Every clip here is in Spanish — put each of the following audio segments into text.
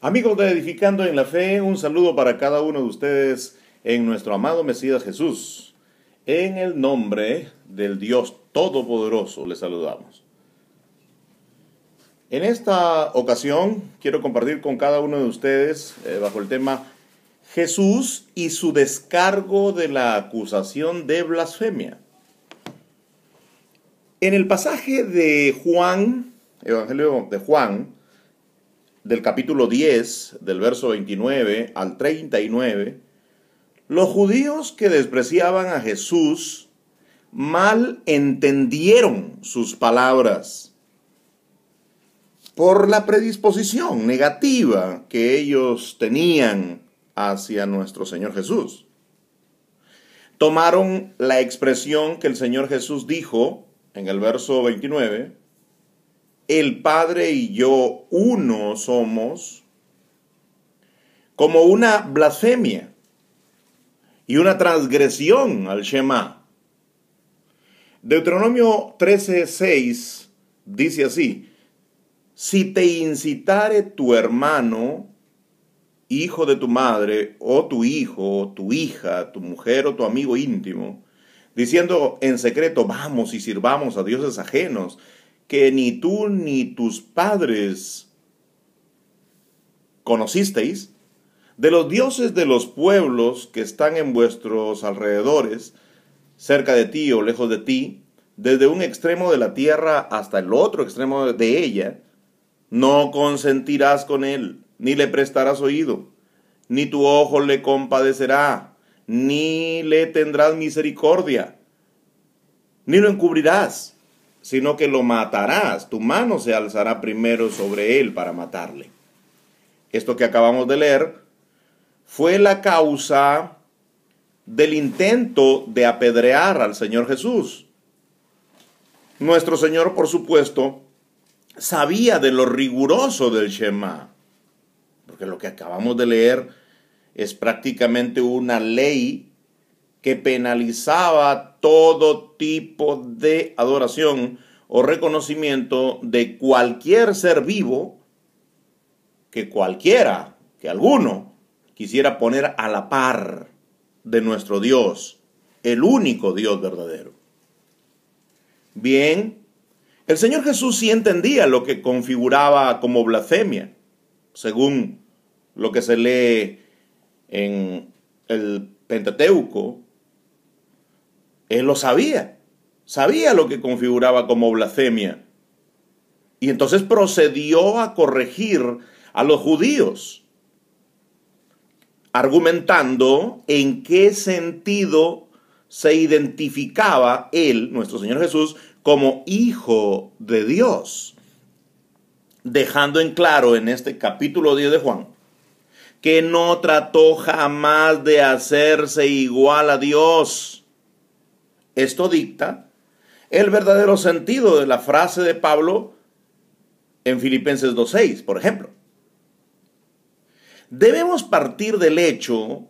Amigos de Edificando en la Fe, un saludo para cada uno de ustedes en nuestro amado Mesías Jesús. En el nombre del Dios Todopoderoso les saludamos. En esta ocasión quiero compartir con cada uno de ustedes bajo el tema Jesús y su descargo de la acusación de blasfemia. En el pasaje de Juan, Evangelio de Juan, del capítulo 10, del verso 29 al 39, los judíos que despreciaban a Jesús mal entendieron sus palabras por la predisposición negativa que ellos tenían hacia nuestro Señor Jesús. Tomaron la expresión que el Señor Jesús dijo en el verso 29, el Padre y yo uno somos, como una blasfemia y una transgresión al Shema. Deuteronomio 13:6 dice así: si te incitare tu hermano, hijo de tu madre, o tu hijo, o tu hija, tu mujer o tu amigo íntimo, diciendo en secreto, vamos y sirvamos a dioses ajenos, que ni tú ni tus padres conocisteis, de los dioses de los pueblos que están en vuestros alrededores, cerca de ti o lejos de ti, desde un extremo de la tierra hasta el otro extremo de ella, no consentirás con él, ni le prestarás oído, ni tu ojo le compadecerá, ni le tendrás misericordia, ni lo encubrirás, sino que lo matarás. Tu mano se alzará primero sobre él para matarle. Esto que acabamos de leer fue la causa del intento de apedrear al Señor Jesús. Nuestro Señor, por supuesto, sabía de lo riguroso del Shema, porque lo que acabamos de leer es prácticamente una ley que penalizaba todo tipo de adoración o reconocimiento de cualquier ser vivo que alguno quisiera poner a la par de nuestro Dios, el único Dios verdadero. Bien, el Señor Jesús sí entendía lo que configuraba como blasfemia, según lo que se lee en el Pentateuco. Él lo sabía lo que configuraba como blasfemia. Y entonces procedió a corregir a los judíos, argumentando en qué sentido se identificaba él, nuestro Señor Jesús, como Hijo de Dios, dejando en claro en este capítulo 10 de Juan, que no trató jamás de hacerse igual a Dios. Esto dicta el verdadero sentido de la frase de Pablo en Filipenses 2:6, por ejemplo. Debemos partir del hecho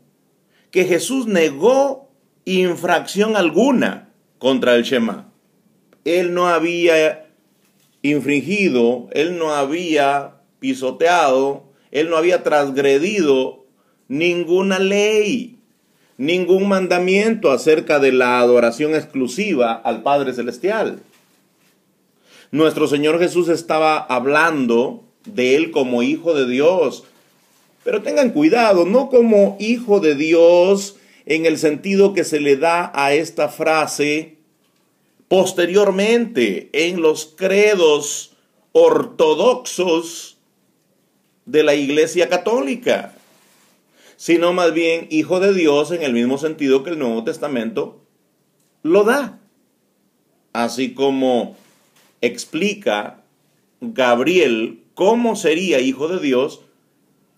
que Jesús negó infracción alguna contra el Shema. Él no había infringido, él no había pisoteado, él no había transgredido ninguna ley, ningún mandamiento acerca de la adoración exclusiva al Padre Celestial. Nuestro Señor Jesús estaba hablando de él como Hijo de Dios, pero tengan cuidado, no como Hijo de Dios en el sentido que se le da a esta frase posteriormente en los credos ortodoxos de la Iglesia Católica, sino más bien Hijo de Dios en el mismo sentido que el Nuevo Testamento lo da. Así como explica Gabriel cómo sería Hijo de Dios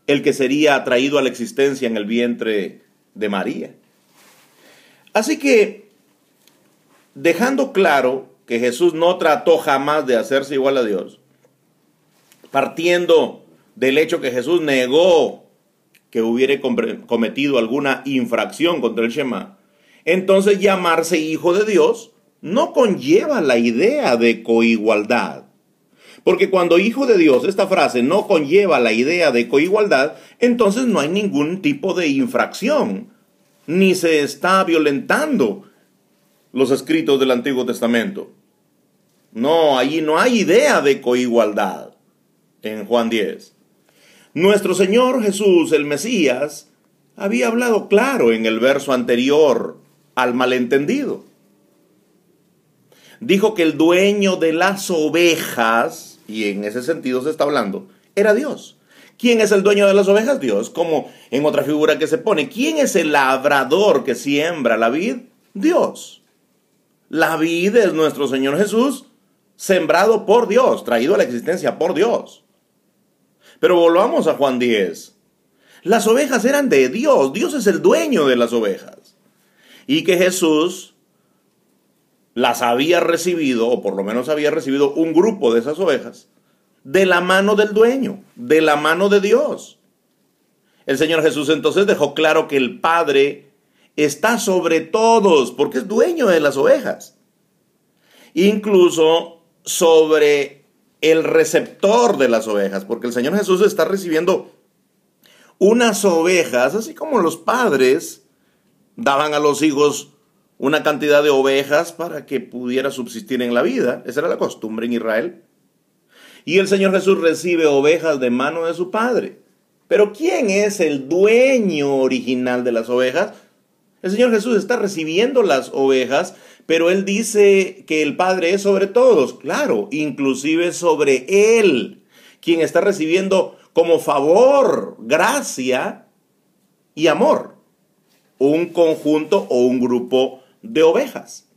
el que sería traído a la existencia en el vientre de María. Así que, dejando claro que Jesús no trató jamás de hacerse igual a Dios, partiendo del hecho que Jesús negó que hubiere cometido alguna infracción contra el Shema, entonces llamarse Hijo de Dios no conlleva la idea de coigualdad, Porque cuando hijo de Dios, esta frase no conlleva la idea de coigualdad, entonces no hay ningún tipo de infracción, ni se está violentando los escritos del Antiguo Testamento. No, allí no hay idea de coigualdad en Juan 10. Nuestro Señor Jesús, el Mesías, había hablado claro en el verso anterior al malentendido. Dijo que el dueño de las ovejas, y en ese sentido se está hablando, era Dios. ¿Quién es el dueño de las ovejas? Dios, como en otra figura que se pone. ¿Quién es el labrador que siembra la vid? Dios. La vid es nuestro Señor Jesús, sembrado por Dios, traído a la existencia por Dios. Pero volvamos a Juan 10. Las ovejas eran de Dios. Dios es el dueño de las ovejas. Y que Jesús las había recibido, o por lo menos había recibido un grupo de esas ovejas, de la mano del dueño, de la mano de Dios. El Señor Jesús entonces dejó claro que el Padre está sobre todos, porque es dueño de las ovejas. Incluso sobre el receptor de las ovejas, porque el Señor Jesús está recibiendo unas ovejas, así como los padres daban a los hijos una cantidad de ovejas para que pudiera subsistir en la vida. Esa era la costumbre en Israel. Y el Señor Jesús recibe ovejas de mano de su Padre. Pero ¿quién es el dueño original de las ovejas? El Señor Jesús está recibiendo las ovejas, pero Él dice que el Padre es sobre todos. Claro, inclusive sobre Él, quien está recibiendo como favor, gracia y amor un conjunto o un grupo de ovejas.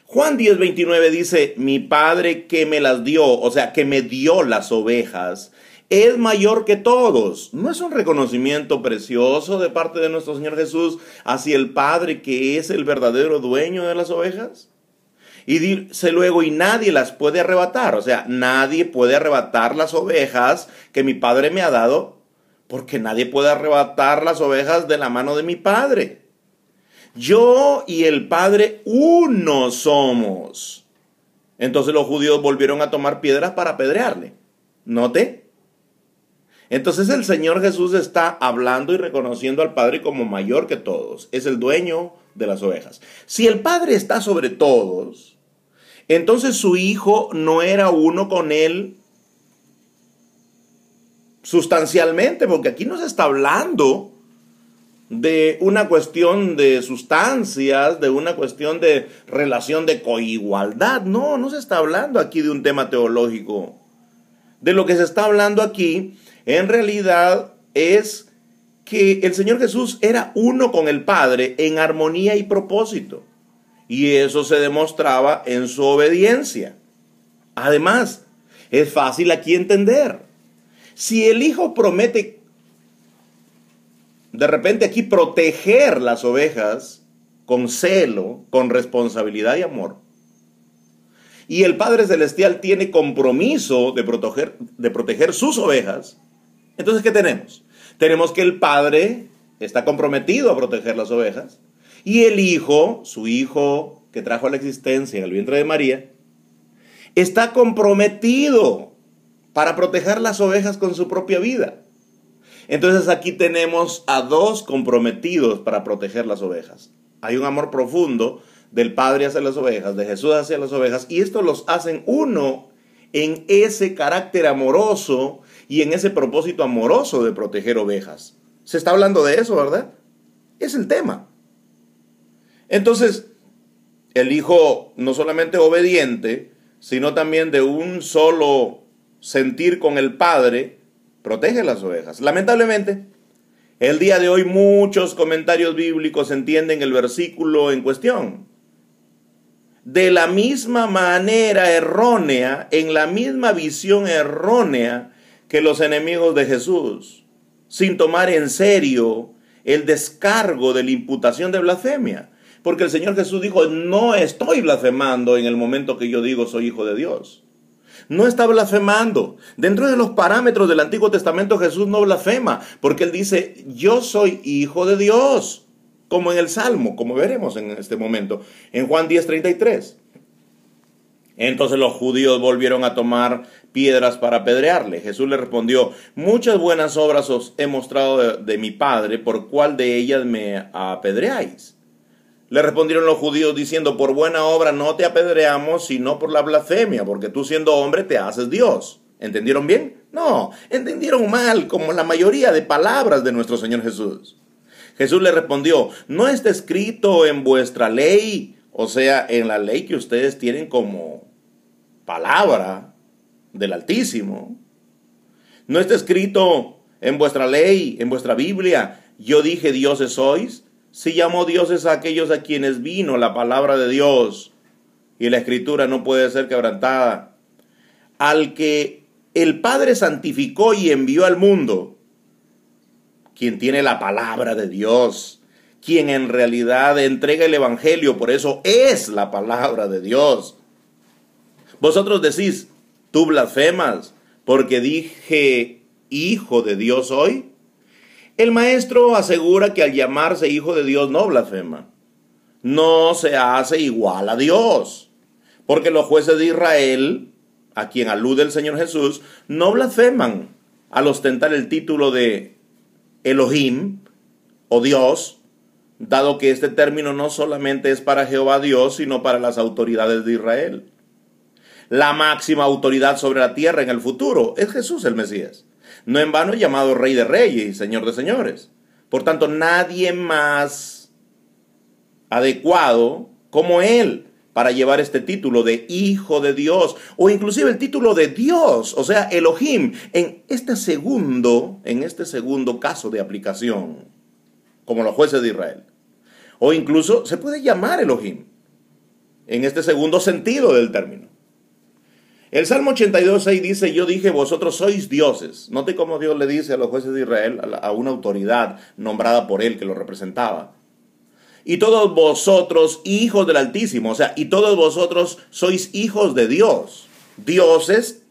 Juan 10:29 dice, mi Padre que me las dio, o sea, que me dio las ovejas, es mayor que todos. ¿No es un reconocimiento precioso de parte de nuestro Señor Jesús hacia el Padre que es el verdadero dueño de las ovejas? Y dice luego, y nadie las puede arrebatar, o sea, nadie puede arrebatar las ovejas que mi Padre me ha dado, porque nadie puede arrebatar las ovejas de la mano de mi Padre. Yo y el Padre uno somos. Entonces los judíos volvieron a tomar piedras para apedrearle. ¿Note? Entonces el Señor Jesús está hablando y reconociendo al Padre como mayor que todos. Es el dueño de las ovejas. Si el Padre está sobre todos, entonces su Hijo no era uno con Él sustancialmente, porque aquí no se está hablando de una cuestión de sustancias, de una cuestión de relación de coigualdad. No se está hablando aquí de un tema teológico. De lo que se está hablando aquí, en realidad, es que el Señor Jesús era uno con el Padre en armonía y propósito. Y eso se demostraba en su obediencia. Además, es fácil aquí entender. Si el Hijo promete de repente aquí proteger las ovejas con celo, con responsabilidad y amor, y el Padre Celestial tiene compromiso de proteger sus ovejas, entonces ¿qué tenemos? Tenemos que el Padre está comprometido a proteger las ovejas, y el Hijo, su Hijo que trajo a la existencia en el vientre de María, está comprometido para proteger las ovejas con su propia vida. Entonces aquí tenemos a dos comprometidos para proteger las ovejas. Hay un amor profundo del Padre hacia las ovejas, de Jesús hacia las ovejas, y esto los hacen uno en ese carácter amoroso y en ese propósito amoroso de proteger ovejas. Se está hablando de eso, ¿verdad? Es el tema. Entonces, el Hijo no solamente obediente, sino también de un solo sentir con el Padre, protege las ovejas. Lamentablemente, el día de hoy muchos comentarios bíblicos entienden el versículo en cuestión de la misma manera errónea, en la misma visión errónea que los enemigos de Jesús, sin tomar en serio el descargo de la imputación de blasfemia. Porque el Señor Jesús dijo, no estoy blasfemando en el momento que yo digo soy hijo de Dios. No está blasfemando. Dentro de los parámetros del Antiguo Testamento Jesús no blasfema, porque Él dice, yo soy hijo de Dios, como en el Salmo, como veremos en este momento, en Juan 10:33. Entonces los judíos volvieron a tomar piedras para apedrearle. Jesús le respondió: muchas buenas obras os he mostrado de mi Padre, ¿por cuál de ellas me apedreáis? Le respondieron los judíos diciendo: por buena obra no te apedreamos, sino por la blasfemia, porque tú siendo hombre te haces Dios. ¿Entendieron bien? No, entendieron mal, como la mayoría de palabras de nuestro Señor Jesús. Jesús le respondió: ¿no está escrito en vuestra ley, o sea, en la ley que ustedes tienen como palabra del Altísimo? ¿No está escrito en vuestra ley, en vuestra Biblia: yo dije dioses sois? Si llamó dioses a aquellos a quienes vino la palabra de Dios, y la Escritura no puede ser quebrantada. Al que el Padre santificó y envió al mundo, quien tiene la palabra de Dios, quien en realidad entrega el Evangelio, por eso es la palabra de Dios. Vosotros decís: tú blasfemas, porque dije hijo de Dios soy. El maestro asegura que al llamarse hijo de Dios no blasfema, no se hace igual a Dios, porque los jueces de Israel, a quien alude el Señor Jesús, no blasfeman al ostentar el título de Elohim o Dios, dado que este término no solamente es para Jehová Dios, sino para las autoridades de Israel. La máxima autoridad sobre la tierra en el futuro es Jesús el Mesías. No en vano llamado Rey de Reyes y Señor de Señores. Por tanto, nadie más adecuado como Él para llevar este título de Hijo de Dios, o inclusive el título de Dios, o sea, Elohim, en este segundo caso de aplicación, como los jueces de Israel. O incluso se puede llamar Elohim, en este segundo sentido del término. El Salmo 82:6 dice: yo dije, vosotros sois dioses. Note cómo Dios le dice a los jueces de Israel, a una autoridad nombrada por él que lo representaba: y todos vosotros hijos del Altísimo, o sea, y todos vosotros sois hijos de Dios. Dioses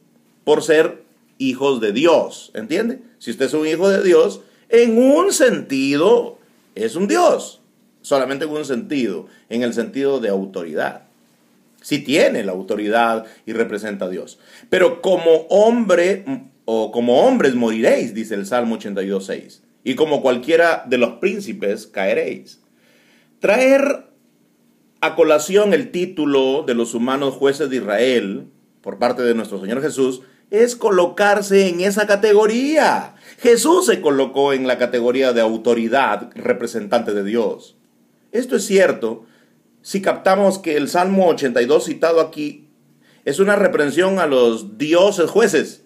por ser hijos de Dios, ¿entiende? Si usted es un hijo de Dios, en un sentido es un Dios, solamente en un sentido, en el sentido de autoridad. Sí tiene la autoridad y representa a Dios. Pero como hombre o como hombres moriréis, dice el Salmo 82:6. Y como cualquiera de los príncipes caeréis. Traer a colación el título de los humanos jueces de Israel por parte de nuestro Señor Jesús es colocarse en esa categoría. Jesús se colocó en la categoría de autoridad representante de Dios. Esto es cierto si captamos que el Salmo 82 citado aquí es una reprensión a los dioses jueces.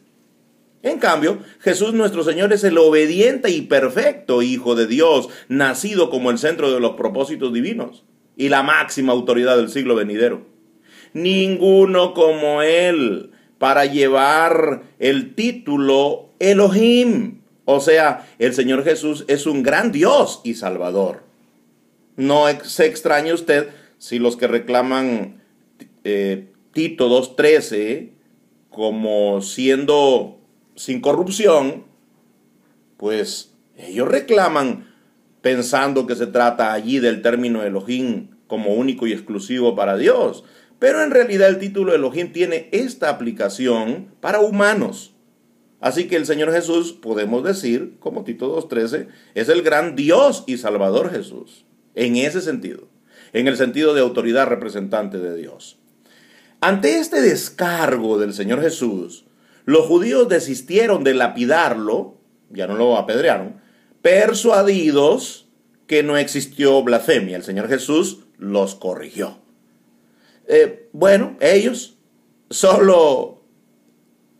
En cambio, Jesús nuestro Señor es el obediente y perfecto Hijo de Dios, nacido como el centro de los propósitos divinos y la máxima autoridad del siglo venidero. Ninguno como Él para llevar el título Elohim, o sea, el Señor Jesús es un gran Dios y Salvador. No se extrañe usted si los que reclaman Tito 2:13 como siendo sin corrupción, pues ellos reclaman pensando que se trata allí del término Elohim como único y exclusivo para Dios. Pero en realidad el título Elohim tiene esta aplicación para humanos. Así que el Señor Jesús, podemos decir, como Tito 2:13, es el gran Dios y Salvador Jesús. En ese sentido, en el sentido de autoridad representante de Dios. Ante este descargo del Señor Jesús, los judíos desistieron de lapidarlo, ya no lo apedrearon, persuadidos que no existió blasfemia. El Señor Jesús los corrigió. Ellos solo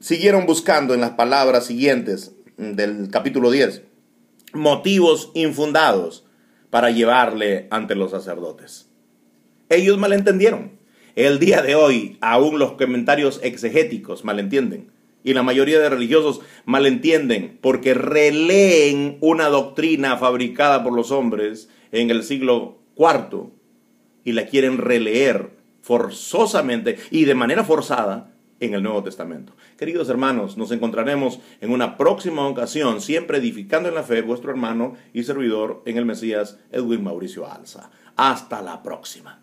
siguieron buscando en las palabras siguientes del capítulo 10 motivos infundados para llevarle ante los sacerdotes. Ellos malentendieron. El día de hoy, aún los comentarios exegéticos malentienden. Y la mayoría de religiosos malentienden porque releen una doctrina fabricada por los hombres en el siglo IV y la quieren releer forzosamente y de manera forzada en el Nuevo Testamento. Queridos hermanos, nos encontraremos en una próxima ocasión, siempre edificando en la fe, vuestro hermano y servidor en el Mesías, Edwin Mauricio Alza. Hasta la próxima.